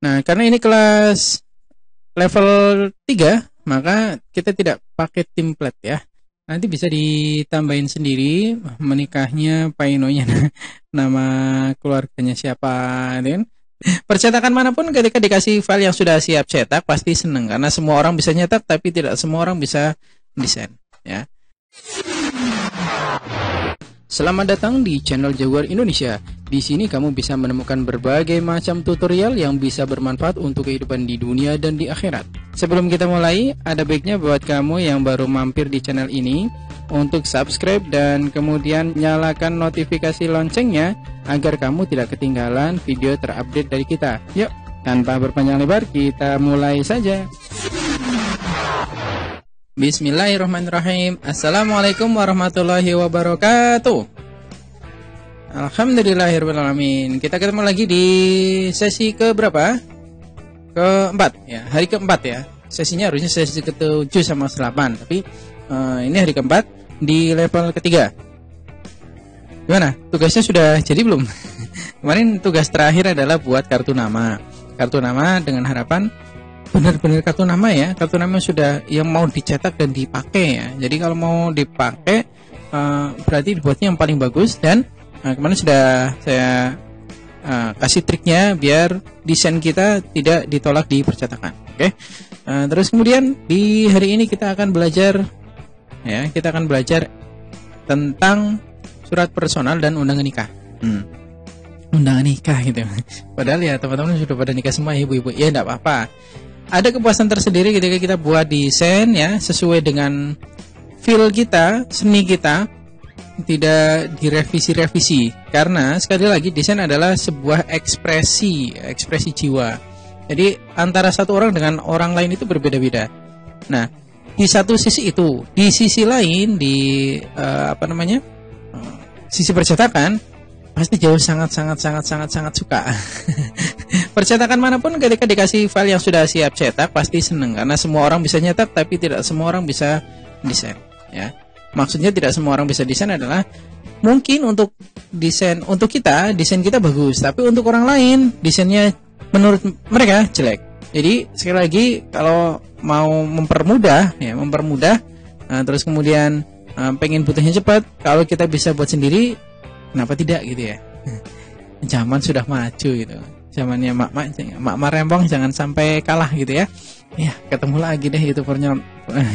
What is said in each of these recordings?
Nah, karena ini kelas level 3, maka kita tidak pakai template ya. Nanti bisa ditambahin sendiri menikahnya, painonya, nama keluarganya siapa, gitu kan. Percetakan manapun ketika dikasih file yang sudah siap cetak pasti seneng karena semua orang bisa nyetak tapi tidak semua orang bisa desain ya. Selamat datang di channel Jaguar Indonesia. Di sini kamu bisa menemukan berbagai macam tutorial yang bisa bermanfaat untuk kehidupan di dunia dan di akhirat. Sebelum kita mulai, ada baiknya buat kamu yang baru mampir di channel ini untuk subscribe dan kemudian nyalakan notifikasi loncengnya agar kamu tidak ketinggalan video terupdate dari kita. Yuk, tanpa berpanjang lebar, kita mulai saja. Bismillahirrahmanirrahim. Assalamualaikum warahmatullahi wabarakatuh. Alhamdulillahirrahmanirrahim. Kita ketemu lagi di sesi ke berapa? Keempat ya, hari keempat ya. Sesinya harusnya sesi ke-7 sama 8, tapi ini hari keempat di level ketiga. Gimana? Tugasnya sudah jadi belum? Kemarin tugas terakhir adalah buat kartu nama. Kartu nama dengan harapan benar-benar kartu nama ya. Kartu nama sudah yang mau dicetak dan dipakai ya. Jadi kalau mau dipakai berarti dibuatnya yang paling bagus. Dan kemarin sudah saya kasih triknya biar desain kita tidak ditolak di percetakan. Oke. Terus kemudian di hari ini kita akan belajar ya. Kita akan belajar tentang surat personal dan undangan nikah. Undangan nikah gitu. Padahal ya teman-teman sudah pada nikah semua ibu-ibu. Ya enggak apa-apa. Ada kepuasan tersendiri ketika kita buat desain ya sesuai dengan feel kita, seni kita, tidak direvisi-revisi. Karena sekali lagi desain adalah sebuah ekspresi jiwa. Jadi antara satu orang dengan orang lain itu berbeda-beda. Nah, di satu sisi itu, di sisi lain di sisi percetakan pasti jauh sangat suka. Percetakan manapun ketika dikasih file yang sudah siap cetak pasti seneng karena semua orang bisa nyetak tapi tidak semua orang bisa desain ya. Maksudnya tidak semua orang bisa desain adalah mungkin untuk desain desain kita bagus tapi untuk orang lain desainnya menurut mereka jelek. Jadi sekali lagi kalau mau mempermudah terus kemudian pengen butuhnya cepat, kalau kita bisa buat sendiri kenapa tidak gitu ya. Zaman sudah maju gitu. Zamannya mak rempong jangan sampai kalah gitu ya. Ya, ketemu lagi deh YouTubernya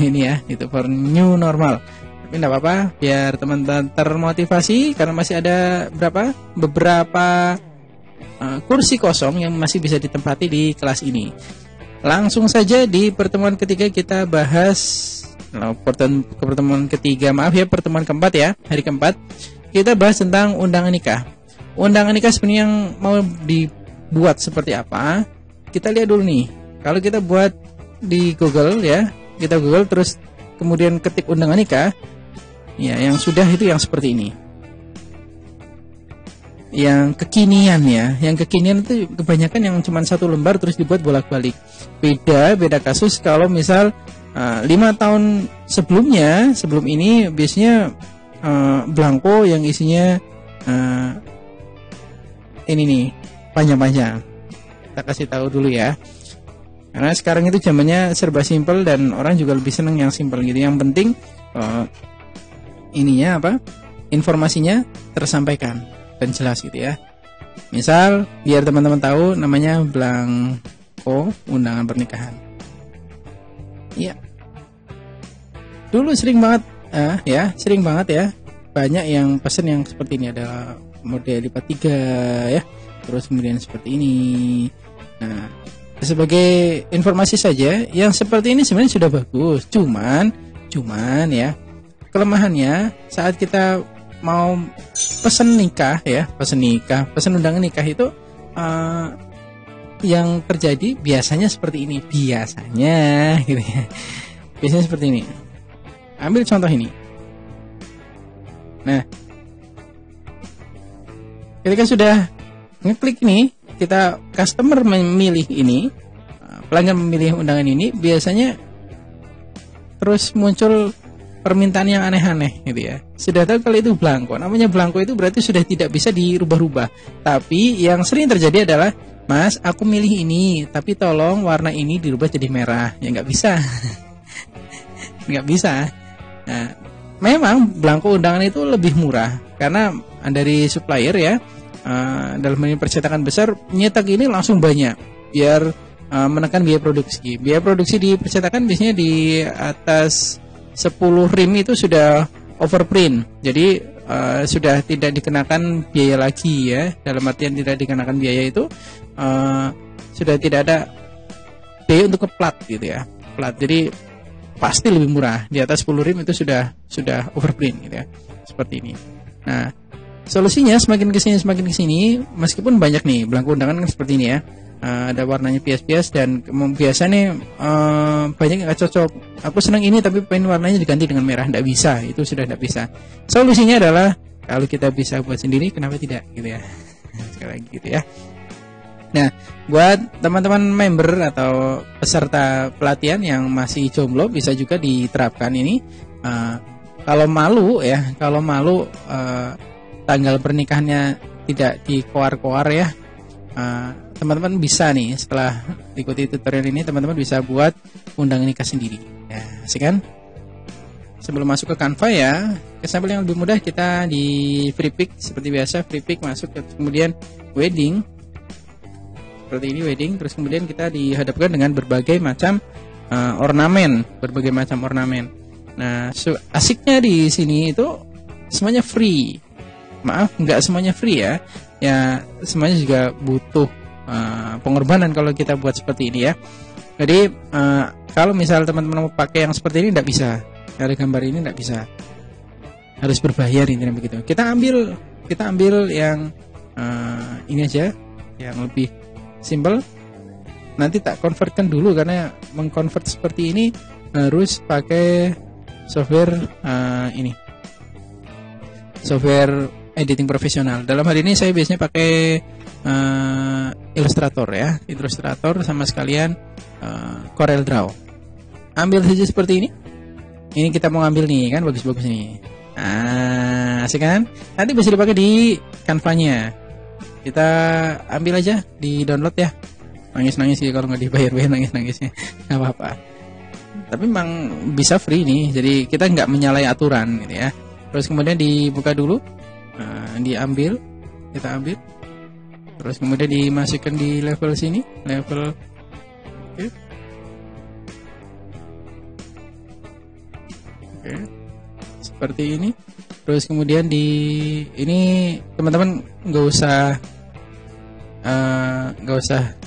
ini ya, YouTuber new normal. Tapi enggak apa-apa, biar teman-teman termotivasi karena masih ada beberapa kursi kosong yang masih bisa ditempati di kelas ini. Langsung saja di pertemuan ketiga kita bahas pertemuan keempat ya, hari keempat. Kita bahas tentang undangan nikah. Undangan nikah sebenarnya yang mau dibuat seperti apa? Kita lihat dulu nih. Kalau kita buat di Google ya, kita Google terus kemudian ketik undangan nikah. Ya, yang sudah itu yang seperti ini. Yang kekinian ya, yang kekinian itu kebanyakan yang cuma satu lembar terus dibuat bolak-balik. Beda kasus kalau misal 5 tahun sebelum ini biasanya blanko yang isinya ini nih panjang-panjang. Kita kasih tahu dulu ya. Karena sekarang itu zamannya serba simpel dan orang juga lebih seneng yang simpel gitu. Yang penting informasinya tersampaikan dan jelas gitu ya. Misal biar teman-teman tahu namanya blanko undangan pernikahan. Iya. Dulu sering banget banyak yang pesen yang seperti ini, ada model lipat 3 ya, terus kemudian seperti ini. Nah, sebagai informasi saja, yang seperti ini sebenarnya sudah bagus, cuman ya kelemahannya saat kita mau pesen undangan nikah itu yang terjadi biasanya seperti ini, biasanya seperti ini. Ambil contoh ini. Nah, ketika sudah ngeklik ini, kita customer memilih ini, pelanggan memilih undangan ini, biasanya terus muncul permintaan yang aneh-aneh gitu ya. Sudah tahu kalau itu blanko. Namanya blanko itu berarti sudah tidak bisa dirubah-rubah. Tapi yang sering terjadi adalah, Mas, aku milih ini, tapi tolong warna ini dirubah jadi merah. Ya nggak bisa. Nggak bisa. Nah, memang blanko undangan itu lebih murah karena dari supplier ya, dalam hal ini percetakan besar, nyetak ini langsung banyak biar menekan biaya produksi. Biaya produksi di percetakan biasanya di atas 10 rim itu sudah overprint. Jadi sudah tidak dikenakan biaya lagi ya. Dalam artian tidak dikenakan biaya itu sudah tidak ada biaya untuk ke plat gitu ya. Plat. Jadi pasti lebih murah. Di atas 10 rim itu sudah overprint gitu ya. Seperti ini. Nah, solusinya semakin kesini meskipun banyak nih blanko undangan kan seperti ini ya. Ada warnanya pias-pias dan biasanya banyak yang gak cocok. Aku senang ini tapi pengen warnanya diganti dengan merah. Tidak bisa, itu sudah tidak bisa. Solusinya adalah kalau kita bisa buat sendiri, kenapa tidak gitu ya. Sekali lagi gitu ya. Nah, buat teman-teman member atau peserta pelatihan yang masih jomblo bisa juga diterapkan ini. Kalau malu ya, tanggal pernikahannya tidak dikoar-koar ya. Teman-teman bisa nih setelah ikuti tutorial ini, teman-teman bisa buat undangan nikah sendiri. Ya, asik kan? Sebelum masuk ke Canva ya, ke sampel yang lebih mudah kita di free pick seperti biasa, free pick masuk kemudian wedding. Seperti ini wedding, terus kemudian kita dihadapkan dengan berbagai macam ornamen. Nah, asiknya di sini itu semuanya free. Maaf, nggak semuanya free ya. Ya, semuanya juga butuh pengorbanan kalau kita buat seperti ini ya. Jadi kalau misal teman-teman mau pakai yang seperti ini tidak bisa. Dari gambar ini tidak bisa. Harus berbayar intinya begitu. Kita ambil yang ini aja, yang lebih simple. Nanti tak convertkan dulu karena mengconvert seperti ini harus pakai software ini. Software editing profesional. Dalam hal ini saya biasanya pakai Illustrator ya, Illustrator sama sekalian Corel Draw. Ambil saja seperti ini. Ini kita mau ngambil nih kan, bagus-bagus nih. Asik kan? Nanti bisa dipakai di Canva-nya. Kita ambil aja, di download ya. Nangis-nangis sih kalau nggak dibayar-bayar, nangis-nangisnya nggak apa-apa. Tapi memang bisa free nih, jadi kita nggak menyalahi aturan gitu ya. Terus kemudian dibuka dulu. Diambil, kita ambil, terus kemudian dimasukkan di level sini, level oke, seperti ini. Terus kemudian ini teman-teman nggak usah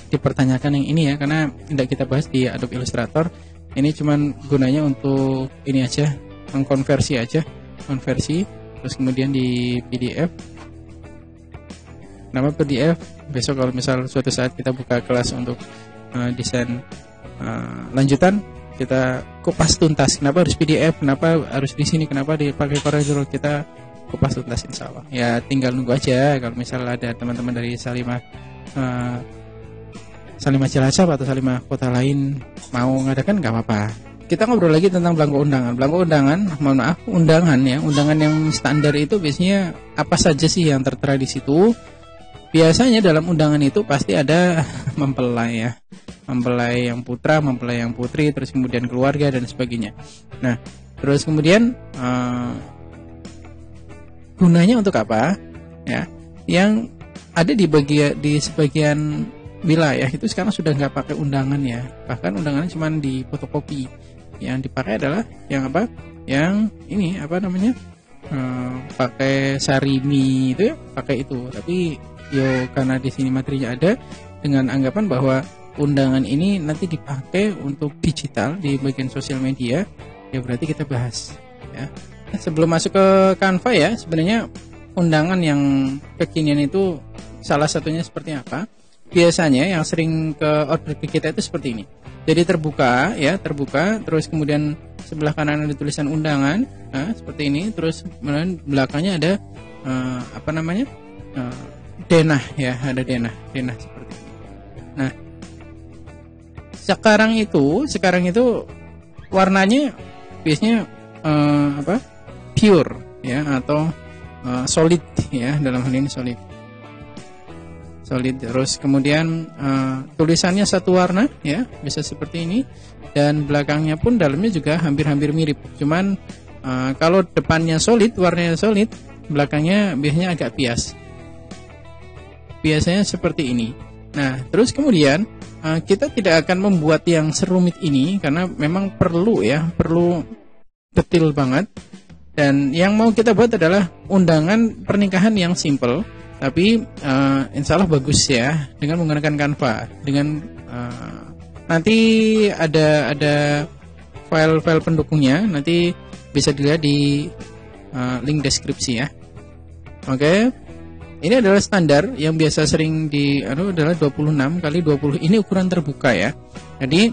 dipertanyakan yang ini ya, karena tidak kita bahas di Adobe Illustrator. Ini cuman gunanya untuk ini aja, mengkonversi aja, konversi. Terus kemudian di PDF. Nama PDF besok kalau misal suatu saat kita buka kelas untuk desain lanjutan, kita kupas tuntas. Kenapa harus PDF? Kenapa harus di sini? Kenapa dipakai Corel Draw? Kita kupas tuntas insya Allah. Ya tinggal nunggu aja kalau misal ada teman-teman dari Salimah Cilacap atau Salimah kota lain mau ngadakan nggak apa-apa. Kita ngobrol lagi tentang blanko undangan. Blanko undangan, mohon maaf, undangan ya. Undangan yang standar itu biasanya apa saja sih yang tertera di situ? Biasanya dalam undangan itu pasti ada mempelai ya. Mempelai yang putra, mempelai yang putri, terus kemudian keluarga dan sebagainya. Nah, terus kemudian gunanya untuk apa? Ya, yang ada di sebagian wilayah itu sekarang sudah nggak pakai undangan ya. Bahkan undangannya cuma di fotokopi. Yang dipakai adalah yang apa? Yang ini apa namanya? Pakai sarimi itu ya, pakai itu. Tapi karena di sini materinya ada dengan anggapan bahwa undangan ini nanti dipakai untuk digital di bagian sosial media, ya berarti kita bahas ya. Sebelum masuk ke Canva ya, sebenarnya undangan yang kekinian itu salah satunya seperti apa? Biasanya yang sering ke order ke kita itu seperti ini. Jadi terbuka, terus kemudian sebelah kanan ada tulisan undangan, seperti ini. Terus kemudian belakangnya ada denah ya, ada denah seperti ini. Nah, sekarang itu warnanya biasanya pure ya, atau solid ya, dalam hal ini solid. Terus kemudian tulisannya satu warna ya, bisa seperti ini, dan belakangnya pun dalamnya juga hampir-hampir mirip, cuman kalau depannya solid, warnanya solid, belakangnya biasanya agak bias, biasanya seperti ini. Nah, terus kemudian kita tidak akan membuat yang serumit ini karena memang perlu detail banget. Dan yang mau kita buat adalah undangan pernikahan yang simple, tapi insya Allah bagus ya, dengan menggunakan Canva. Dengan nanti ada file-file pendukungnya, nanti bisa dilihat di link deskripsi ya. Oke. Ini adalah standar yang biasa sering adalah 26 kali 20. Ini ukuran terbuka ya. Jadi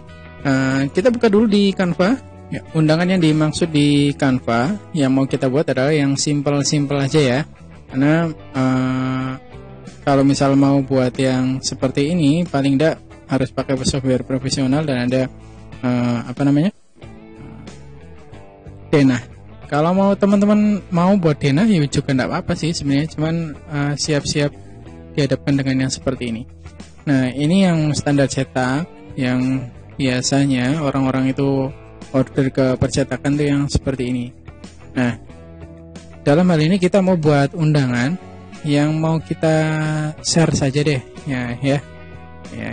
kita buka dulu di Canva. Ya, undangan yang dimaksud di Canva yang mau kita buat adalah yang simple aja ya. Karena kalau misal mau buat yang seperti ini, paling tidak harus pakai software profesional dan ada denah. Kalau mau teman-teman mau buat denah ya juga tidak apa-apa sih sebenarnya, cuman siap-siap dihadapkan dengan yang seperti ini. Nah, ini yang standar cetak yang biasanya orang-orang itu order ke percetakan tuh yang seperti ini. Nah, dalam hal ini kita mau buat undangan yang mau kita share saja deh ya.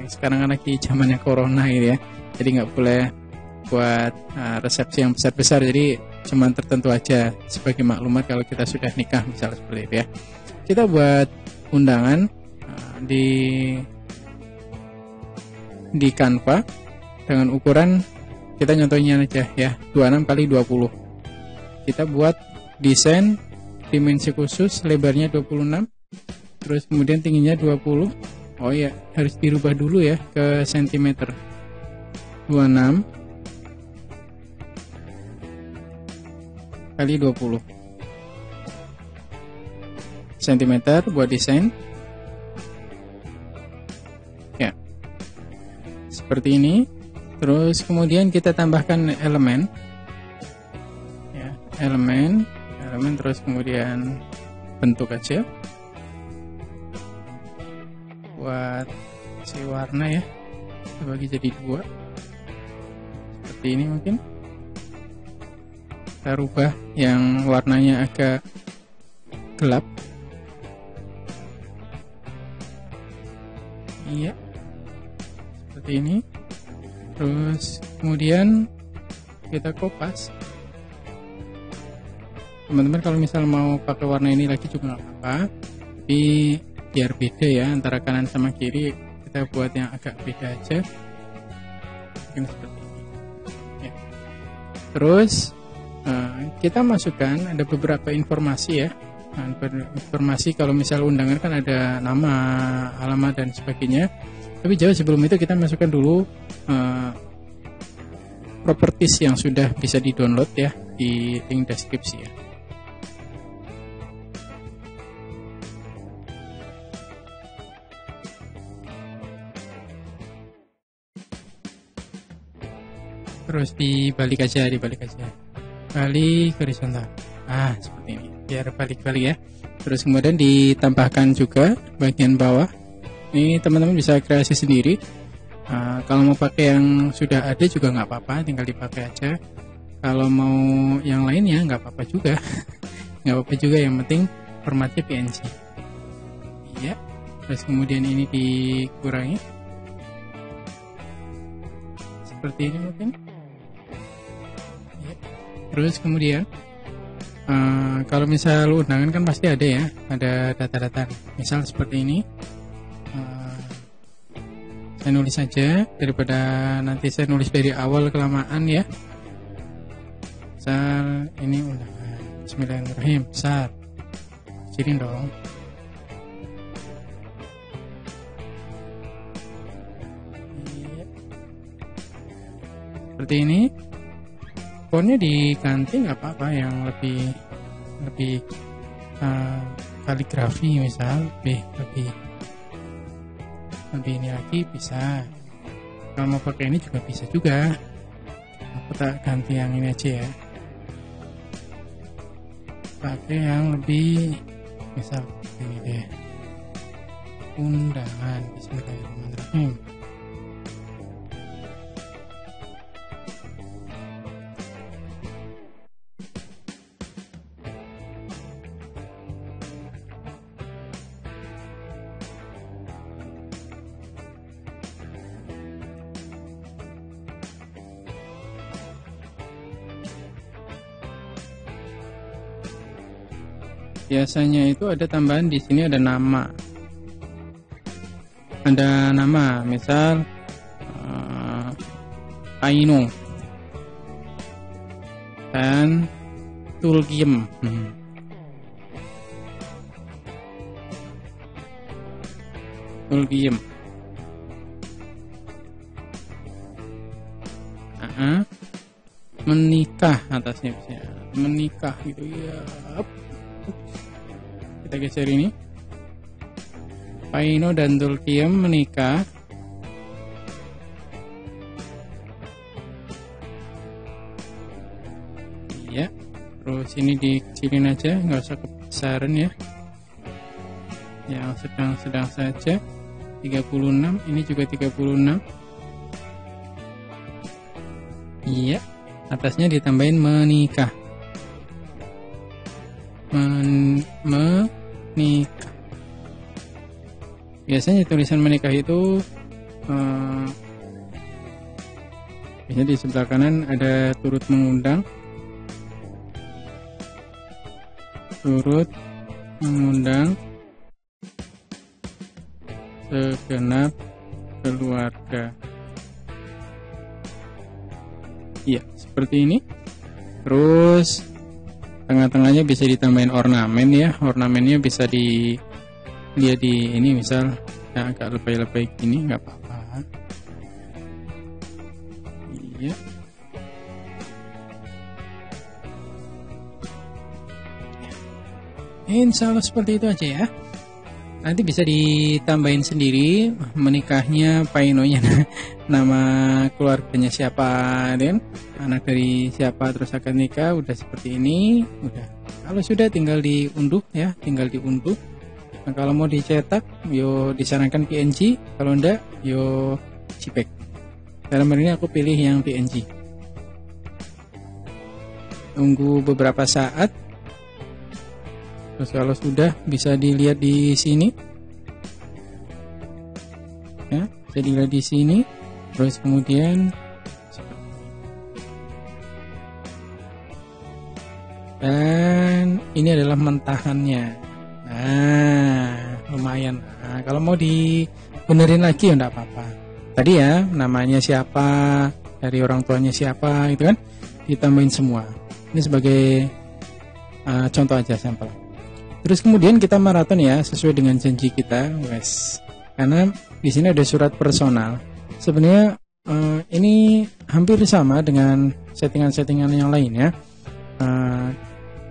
Sekarang kan lagi zamannya corona gitu ya, jadi nggak boleh buat resepsi yang besar-besar, jadi cuman tertentu aja sebagai maklumat kalau kita sudah nikah misalnya seperti itu ya. Kita buat undangan di Canva dengan ukuran, kita nyontohnya aja ya, 26 kali 20. Kita buat desain dimensi khusus, lebarnya 26, terus kemudian tingginya 20. Oh ya, harus dirubah dulu ya ke sentimeter. 26 kali 20 cm buat desain ya, seperti ini. Terus kemudian kita tambahkan elemen ya, elemen terus kemudian bentuk aja buat si warna ya, kita bagi jadi 2 seperti ini. Mungkin kita rubah yang warnanya agak gelap. Iya, seperti ini. Terus kemudian kita kopas. Teman-teman kalau misal mau pakai warna ini lagi juga nggak apa-apa, tapi biar beda ya antara kanan sama kiri, kita buat yang agak beda aja. Mungkin seperti ini ya. Terus kita masukkan ada beberapa informasi ya. Informasi kalau misal undangan kan ada nama, alamat dan sebagainya. Tapi jauh sebelum itu kita masukkan dulu properties yang sudah bisa di-download ya di link deskripsi ya. Terus dibalik aja, balik horizontal. Seperti ini, biar balik-balik ya. Terus kemudian ditambahkan juga bagian bawah. Ini teman-teman bisa kreasi sendiri. Kalau mau pakai yang sudah ada juga nggak apa-apa, tinggal dipakai aja. Kalau mau yang lainnya nggak apa-apa juga, nggak apa-apa juga. Yang penting formatnya PNG. Iya. Terus kemudian ini dikurangi seperti ini mungkin. Ya. Terus kemudian kalau misal undangan kan pasti ada ya, ada data-data. Misal seperti ini. Saya nulis saja daripada nanti saya nulis dari awal kelamaan ya. Misal ini undangan. Bismillahirrahmanirrahim. Besar. Kecilin dong. Seperti ini. Fontnya diganti nggak apa-apa, yang lebih kaligrafi misal, lebih ini lagi bisa. Kalau mau pakai ini juga bisa juga. Aku tak ganti yang ini aja ya. pakai yang lebih, misal ini deh, undangan. Bismillahirrahmanirrahim. Biasanya itu ada tambahan di sini, ada nama. Ada nama, misal Paino dan Tulkiem. Tulkiem. Menikah atasnya bisa. Menikah gitu ya. Kita geser ini. Paino dan Tulkiem menikah. Iya. Terus ini dikecilin aja, nggak usah kebesaran ya. Yang sedang-sedang saja. 36, ini juga 36. Iya. Atasnya ditambahin menikah. Menikah. Biasanya tulisan menikah itu biasanya di sebelah kanan ada turut mengundang. Turut mengundang segenap keluarga. Iya, seperti ini. Terus tengah-tengahnya bisa ditambahin ornamen ya. Ornamennya bisa dilihat di ini, misal ya, agak lebay-lebay gini nggak apa-apa. Iya. Insya Allah seperti itu aja ya. Nanti bisa ditambahin sendiri menikahnya, Painonya, nama keluarganya siapa, dan anak dari siapa, terus akan nikah. Udah seperti ini, udah. Kalau sudah tinggal diunduh ya, tinggal diunduh. Nah, kalau mau dicetak, yo disarankan PNG. Kalau enggak, yo JPEG. Dalam hal ini aku pilih yang PNG. Tunggu beberapa saat. Terus kalau sudah, bisa dilihat di sini. Ya, bisa dilihat di sini. Terus kemudian dan ini adalah mentahannya. Nah, lumayan. Nah, kalau mau dibenerin lagi ya enggak apa-apa. Tadi ya, namanya siapa, dari orang tuanya siapa, itu kan ditambahin semua. Ini sebagai contoh aja, sampel. Terus kemudian kita maraton ya, sesuai dengan janji kita, wes. Karena di sini ada surat personal. Sebenarnya ini hampir sama dengan settingan-settingan yang lain ya.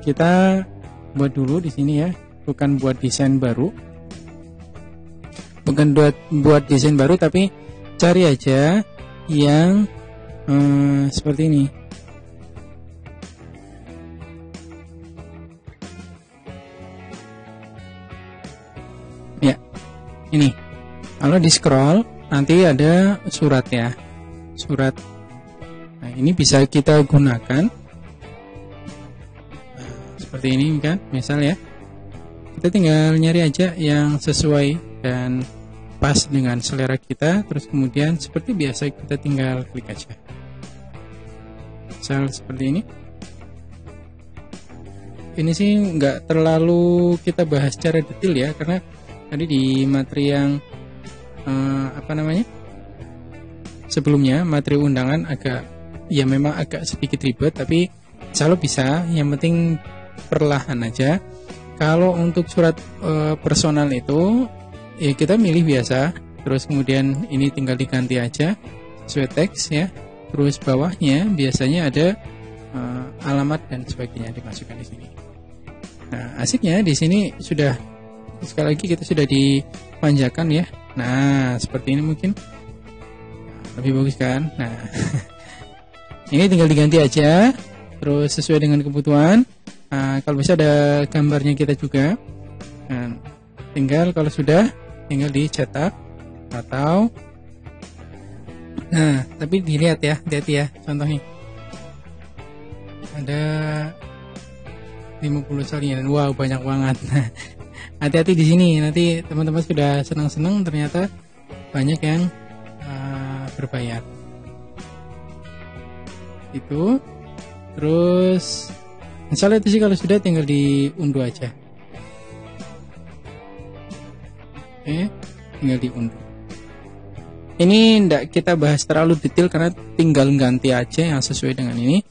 Kita buat dulu di sini ya, bukan buat desain baru. Bukan buat desain baru, tapi cari aja yang seperti ini. Ya, ini. Kalau di scroll nanti ada surat ya, surat. Nah, ini bisa kita gunakan seperti ini kan, misal ya. Kita tinggal nyari aja yang sesuai dan pas dengan selera kita. Terus kemudian seperti biasa kita tinggal klik aja. Misal seperti ini. Ini sih nggak terlalu kita bahas secara detail ya, karena tadi di materi yang sebelumnya, materi undangan agak ya memang agak sedikit ribet, tapi insya Allah bisa. Yang penting perlahan aja. Kalau untuk surat personal itu ya kita milih biasa, terus kemudian ini tinggal diganti aja sesuai teks ya. Terus bawahnya biasanya ada alamat dan sebagainya dimasukkan di sini. Nah, asiknya di sini sudah, sekali lagi kita sudah dipanjakan ya. Nah, seperti ini mungkin lebih bagus kan. Nah, ini tinggal diganti aja, terus sesuai dengan kebutuhan. Kalau bisa ada gambarnya kita juga. Nah, tinggal kalau sudah tinggal dicetak atau tapi dilihat ya, hati-hati ya. Contohnya ada 50 salinan, wow banyak banget. Hati-hati di sini, nanti teman-teman sudah senang-senang ternyata banyak yang berbayar. Itu terus misalnya itu sih kalau sudah tinggal diunduh aja. Oke, tinggal diunduh. Ini tidak kita bahas terlalu detail karena tinggal ganti aja yang sesuai dengan ini,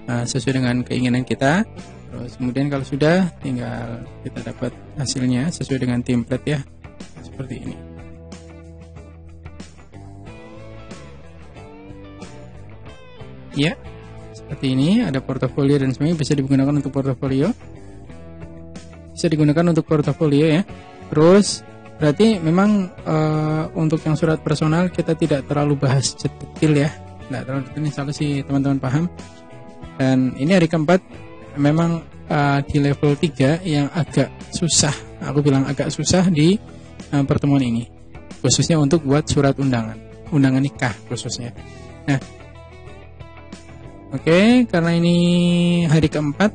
sesuai dengan keinginan kita. Terus kemudian kalau sudah tinggal kita dapat hasilnya sesuai dengan template ya, seperti ini. Ya, seperti ini ada portofolio dan semuanya bisa digunakan untuk portofolio. Bisa digunakan untuk portofolio ya. Terus berarti memang untuk yang surat personal kita tidak terlalu bahas detail ya, tidak terlalu detail, insya Allah sih teman-teman paham. Dan ini hari keempat memang di level 3 yang agak susah, aku bilang agak susah di pertemuan ini, khususnya untuk buat surat undangan nikah khususnya. Nah, oke, karena ini hari keempat,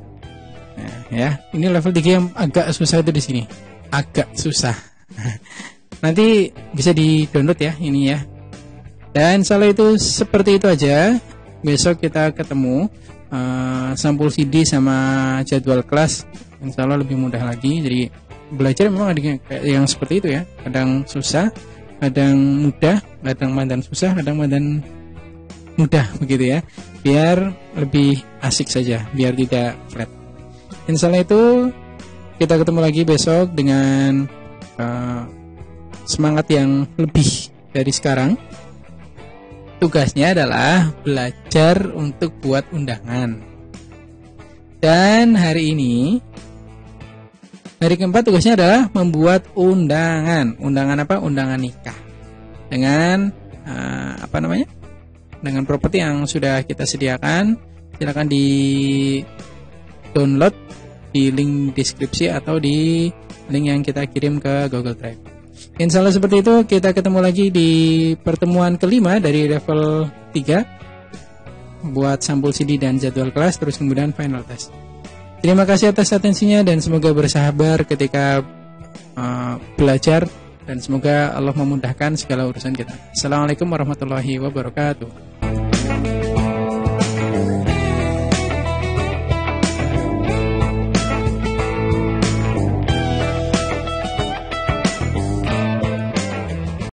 nah, ya ini level 3 yang agak susah itu di sini, agak susah. Nanti bisa di-download ya ini ya. Dan salah itu seperti itu aja. Besok kita ketemu sampul CD sama jadwal kelas. Insya Allah lebih mudah lagi. Jadi belajar memang ada yang seperti itu ya. Kadang susah, kadang mudah, kadang mandan susah, kadang mandan mudah begitu ya. Biar lebih asik saja, biar tidak flat. Insya Allah itu kita ketemu lagi besok dengan semangat yang lebih dari sekarang. Tugasnya adalah belajar untuk buat undangan. Dan hari ini, hari keempat, tugasnya adalah membuat undangan. Undangan apa? Undangan nikah. Dengan dengan properti yang sudah kita sediakan. Silakan di download di link deskripsi atau di link yang kita kirim ke Google Drive. Insya Allah seperti itu. Kita ketemu lagi di pertemuan kelima dari level 3 buat sampul CD dan jadwal kelas, terus kemudian final test. Terima kasih atas atensinya dan semoga bersabar ketika belajar, dan semoga Allah memudahkan segala urusan kita. Assalamualaikum warahmatullahi wabarakatuh.